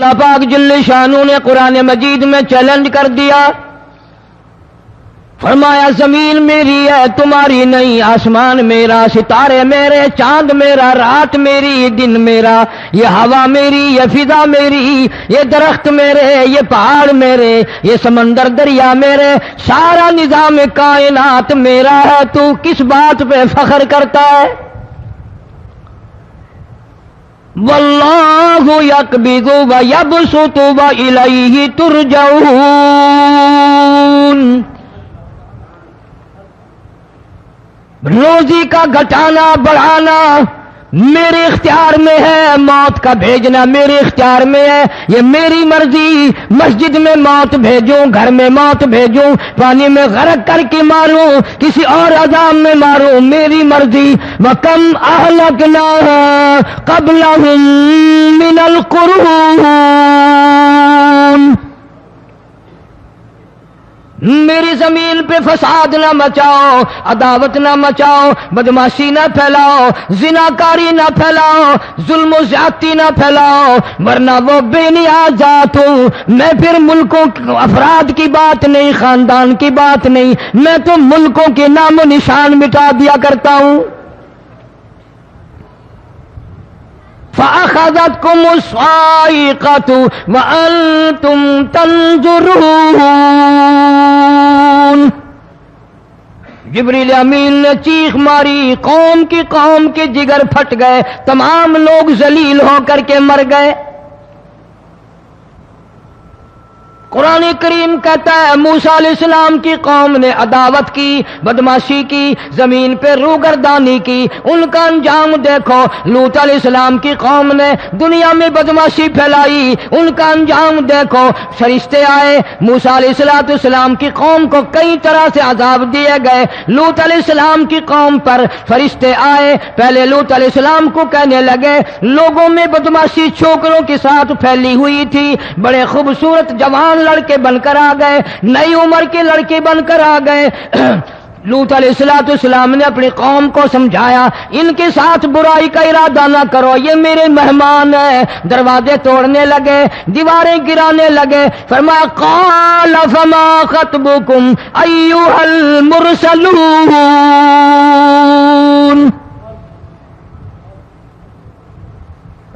اللہ پاک جل شانہ نے قرآن مجید میں چیلنج کر دیا، فرمایا زمین میری ہے تمہاری نہیں، آسمان میرا، ستارے میرے، چاند میرا، رات میری، دن میرا، یہ ہوا میری، یہ فضا میری، یہ درخت میرے، یہ پہاڑ میرے، یہ سمندر دریا میرے، سارا نظام کائنات میرا ہے، تو کس بات پہ فخر کرتا ہے؟ واللہ یقبض ویبسط والیہ ترجعون، روزی کا گھٹانا بڑھانا میرے اختیار میں ہے، موت کا بھیجنا میرے اختیار میں ہے، یہ میری مرضی، مسجد میں موت بھیجوں، گھر میں موت بھیجوں، پانی میں غرق کر کے ماروں، کسی اور عذاب میں ماروں، میری مرضی۔ وَكَمْ أَهْلَكْنَا قَبْلَهُمْ مِنَ الْقُرُونِ، میری زمین پہ فساد نہ مچاؤ، عداوت نہ مچاؤ، بدماشی نہ پھیلاؤ، زناکاری نہ پھیلاؤ، ظلم و زیادتی نہ پھیلاؤ، ورنہ وہ بے نیاز ذات ہوں۔ میں پھر ملکوں افراد کی بات نہیں، خاندان کی بات نہیں، میں تو ملکوں کے نام و نشان مٹا دیا کرتا ہوں۔ فَأَخَذَتْكُمُ الصَّاعِقَةُ وَأَنْتُمْ تَنْظُرُونَ، جبریل امین نے چیخ ماری، قوم کے جگر پھٹ گئے، تمام لوگ ذلیل ہو کر کے مر گئے۔ قرآن کریم کہتا ہے موسیٰ علیہ السلام کی قوم نے عداوت کی، بدماشی کی، زمین پہ روگردانی کی، ان کا انجام دیکھو۔ لوط علیہ السلام کی قوم نے دنیا میں بدماشی پھیلائی، ان کا انجام دیکھو۔ فرشتے آئے، موسیٰ علیہ السلام کی قوم کو کئی طرح سے عذاب دیے گئے۔ لوط علیہ السلام کی قوم پر فرشتے آئے، پہلے لوط علیہ السلام کو کہنے لگے، لوگوں میں بدماشی چھوکروں کے ساتھ پھیلی ہوئی تھی، بڑے خوبصورت جوان لڑکے بن کر آ گئے، نئی عمر کے لڑکے بن کر آ گئے۔ لوط علیہ السلام نے اپنی قوم کو سمجھایا، ان کے ساتھ برائی کا ارادہ نہ کرو، یہ میرے مہمان ہیں۔ دروازے توڑنے لگے، دیواریں گرانے لگے، فرمایا قال فما خطبکم ایھا المرسلون،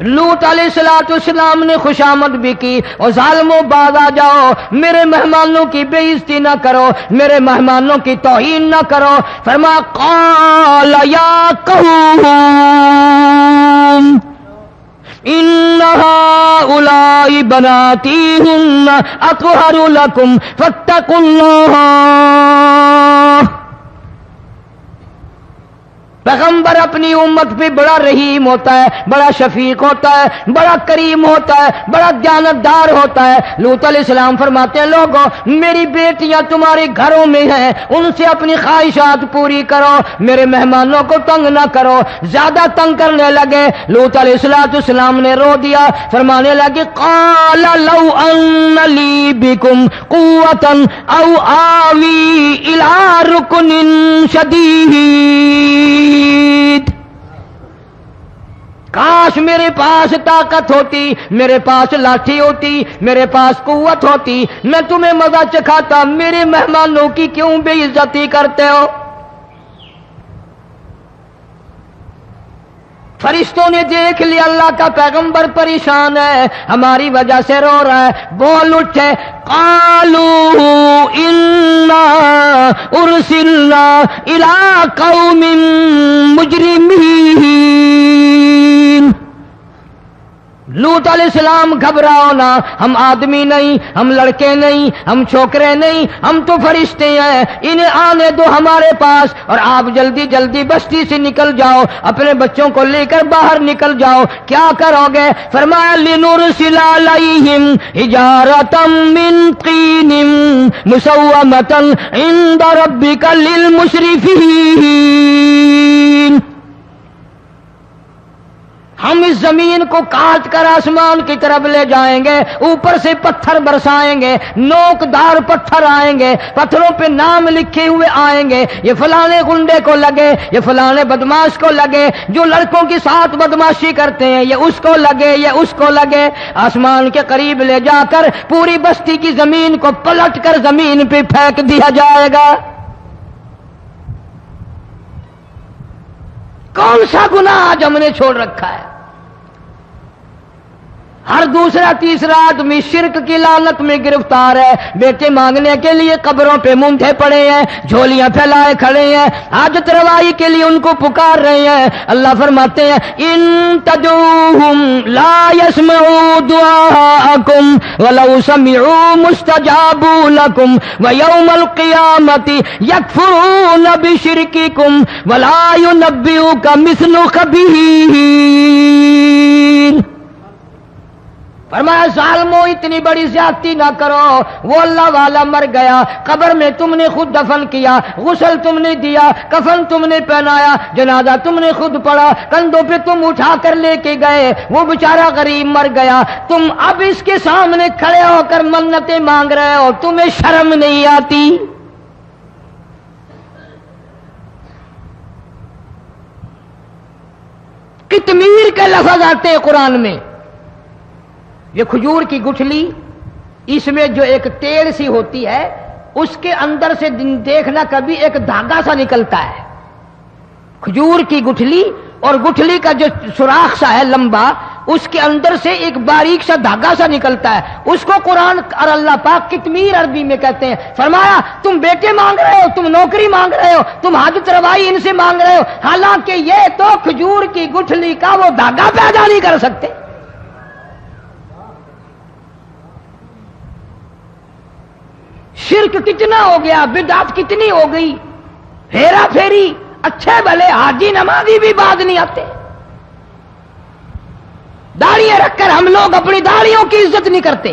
لوط علیہ السلام نے خوشامد بھی کی، اور ظالموں باز آ جاؤ، میرے مہمانوں کی بے عزتی نہ کرو، میرے مہمانوں کی توہین نہ کرو۔ فرمایا قال یا قوم ان هؤلاء بناتی هن اطہر لکم فاتقوا اللہ۔ پیغمبر اپنی امت پہ بڑا رحیم ہوتا ہے، بڑا شفیق ہوتا ہے، بڑا کریم ہوتا ہے، بڑا دیانتدار ہوتا ہے۔ لوط علیہ السلام فرماتے ہیں لوگوں میری بیٹیاں تمہارے گھروں میں ہیں، ان سے اپنی خواہشات پوری کرو، میرے مہمانوں کو تنگ نہ کرو۔ زیادہ تنگ کرنے لگے، لوط علیہ السلام نے رو دیا، فرمانے لگے قال لو ان لی بکم قوۃ او آوی الی رکن شدید، کاش میرے پاس طاقت ہوتی، میرے پاس لاٹھی ہوتی، میرے پاس قوت ہوتی، میں تمہیں مزہ چکھاتا، میرے مہمانوں کی کیوں بے عزتی کرتے ہو؟ فرشتوں نے دیکھ لیا اللہ کا پیغمبر پریشان ہے، ہماری وجہ سے رو رہا ہے، بول اٹھے قالوا انا ارسلنا الی قوم مجرمین۔ لوط علیہ السلام گھبراؤ نہ، ہم آدمی نہیں، ہم لڑکے نہیں، ہم چھوکرے نہیں، ہم تو فرشتے ہیں، انہیں آنے دو ہمارے پاس، اور آپ جلدی جلدی بستی سے نکل جاؤ، اپنے بچوں کو لے کر باہر نکل جاؤ۔ کیا کرو گے؟ فرمایا لنرسل علیہم حجارۃ من طین مسومۃ عند ربک للمسرفین، ہم اس زمین کو کاٹ کر آسمان کی طرف لے جائیں گے، اوپر سے پتھر برسائیں گے، نوکدار پتھر آئیں گے، پتھروں پہ نام لکھے ہوئے آئیں گے، یہ فلانے گنڈے کو لگے، یہ فلانے بدماش کو لگے، جو لڑکوں کے ساتھ بدماشی کرتے ہیں یہ اس کو لگے، یہ اس کو لگے۔ آسمان کے قریب لے جا کر پوری بستی کی زمین کو پلٹ کر زمین پہ پھینک دیا جائے گا۔ کون سا گناہ آج ہم نے چھوڑ رکھا ہے؟ ہر دوسرا تیسرا آدمی شرک کی لعنت میں گرفتار ہے، بیٹے مانگنے کے لیے قبروں پہ مونڈھے پڑے ہیں، جھولیاں پھیلائے کھڑے ہیں، حاجت روائی کے لیے ان کو پکار رہے ہیں۔ اللہ فرماتے ہیں ان تدعوہم لا يسمعوا دعاءکم ولو سمعوا مستجابوا لکم ویوم القیامت یکفرون بشرککم ولا ینبئک مثل خبیر۔ فرمایا ظالمو اتنی بڑی زیادتی نہ کرو، وہ اللہ والا مر گیا، قبر میں تم نے خود دفن کیا، غسل تم نے دیا، کفن تم نے پہنایا، جنازہ تم نے خود پڑھا، کندھوں پہ تم اٹھا کر لے کے گئے، وہ بیچارہ غریب مر گیا، تم اب اس کے سامنے کھڑے ہو کر منتیں مانگ رہے ہو، تمہیں شرم نہیں آتی؟ قطمیر کے لفظ آتے ہیں قرآن میں۔ یہ کھجور کی گٹھلی، اس میں جو ایک تیل سی ہوتی ہے، اس کے اندر سے دیکھنا کبھی ایک دھاگا سا نکلتا ہے۔ کھجور کی گٹھلی اور گٹھلی کا جو سوراخ سا ہے لمبا، اس کے اندر سے ایک باریک سا دھاگا سا نکلتا ہے، اس کو قرآن اور اللہ پاک قطمیر عربی میں کہتے ہیں۔ فرمایا تم بیٹے مانگ رہے ہو، تم نوکری مانگ رہے ہو، تم حاجت روائی ان سے مانگ رہے ہو، حالانکہ یہ تو کھجور کی گٹھلی کا وہ دھاگا پیدا نہیں کر سکتے۔ شرک کتنا ہو گیا، بدعت کتنی ہو گئی، ہیرا پھیری، اچھے بھلے حاجی نمازی بھی بعد نہیں آتے۔ داڑیاں رکھ کر ہم لوگ اپنی داڑیوں کی عزت نہیں کرتے۔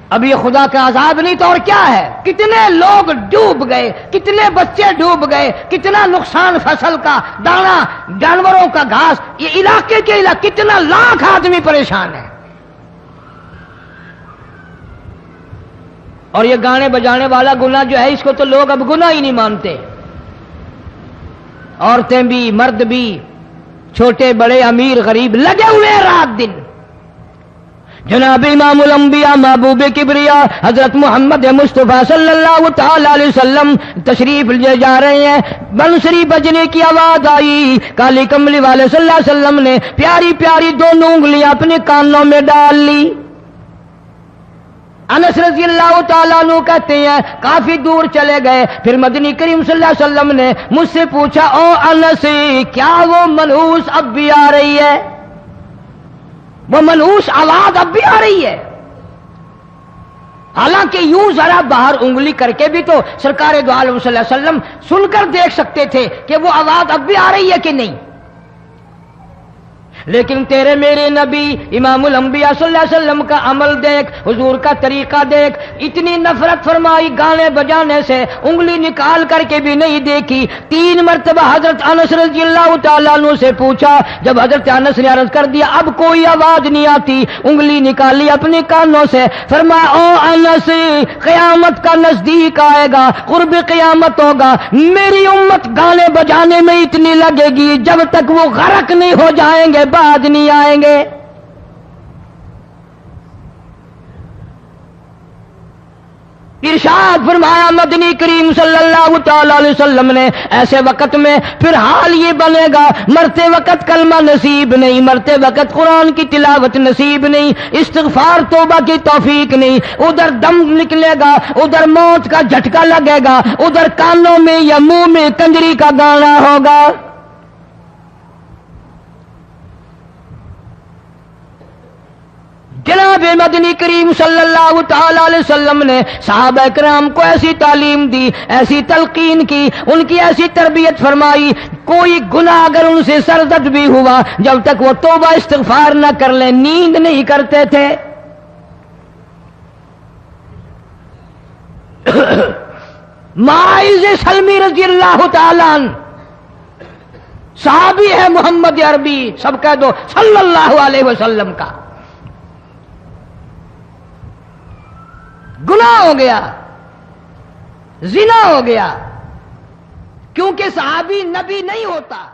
اب یہ خدا کا عذاب نہیں تو اور کیا ہے؟ کتنے لوگ ڈوب گئے، کتنے بچے ڈوب گئے، کتنا نقصان فصل کا، دانا، جانوروں کا گھاس، یہ علاقے کے علاقے کتنا لاکھ آدمی پریشان ہے۔ اور یہ گانے بجانے والا گناہ جو ہے، اس کو تو لوگ اب گناہ ہی نہیں مانتے۔ عورتیں بھی، مرد بھی، چھوٹے بڑے، امیر غریب لگے ہوئے ہیں رات دن۔ جناب امام الانبیاء محبوب کبریا حضرت محمد مصطفیٰ صلی اللہ تعالی علیہ وسلم تشریف لے جا رہے ہیں، بنسری بجنے کی آواز آئی، کالی کملی والے صلی اللہ علیہ وسلم نے پیاری پیاری دونوں انگلیاں اپنے کانوں میں ڈال لی۔ انس رضی اللہ تعالیٰ عنہ کہتے ہیں کافی دور چلے گئے، پھر مدنی کریم صلی اللہ علیہ وسلم نے مجھ سے پوچھا او انس، کیا وہ منحوس اب بھی آ رہی ہے؟ وہ منحوس آواز اب بھی آ رہی ہے؟ حالانکہ یوں ذرا باہر انگلی کر کے بھی تو سرکار دو عالم صلی اللہ علیہ وسلم سن کر دیکھ سکتے تھے کہ وہ آواز اب بھی آ رہی ہے کہ نہیں۔ لیکن تیرے میرے نبی امام الانبیاء صلی اللہ علیہ وسلم کا عمل دیکھ، حضور کا طریقہ دیکھ، اتنی نفرت فرمائی گانے بجانے سے، انگلی نکال کر کے بھی نہیں دیکھی۔ 3 مرتبہ حضرت انس رضی اللہ تعالیٰ عنہ سے پوچھا، جب حضرت انس نے عرض کر دیا اب کوئی آواز نہیں آتی، انگلی نکالی اپنے کانوں سے، فرمایا او انس، قیامت کا نزدیک آئے گا، قرب قیامت ہوگا، میری امت گانے بجانے میں اتنی لگے گی جب تک وہ غرق نہیں ہو جائیں گے بعد نہیں آئیں گے۔ ارشاد فرمایا مدنی کریم صلی اللہ تعالی علیہ وسلم نے ایسے وقت میں پھر حال یہ بنے گا، مرتے وقت کلمہ نصیب نہیں، مرتے وقت قرآن کی تلاوت نصیب نہیں، استغفار توبہ کی توفیق نہیں، ادھر دم نکلے گا، ادھر موت کا جھٹکا لگے گا، ادھر کانوں میں یا منہ میں کنجری کا گانا ہوگا۔ جناب مدنی کریم صلی اللہ تعالی علیہ وسلم نے صحابہ کرام کو ایسی تعلیم دی، ایسی تلقین کی، ان کی ایسی تربیت فرمائی، کوئی گناہ اگر ان سے سرزد بھی ہوا، جب تک وہ توبہ استغفار نہ کر لیں نیند نہیں کرتے تھے۔ ماعز سلمی رضی اللہ تعالی عنہ صحابی ہے محمد عربی، سب کہہ دو صلی اللہ علیہ وسلم کا، گناہ ہو گیا، زنا ہو گیا، کیونکہ صحابی نبی نہیں ہوتا۔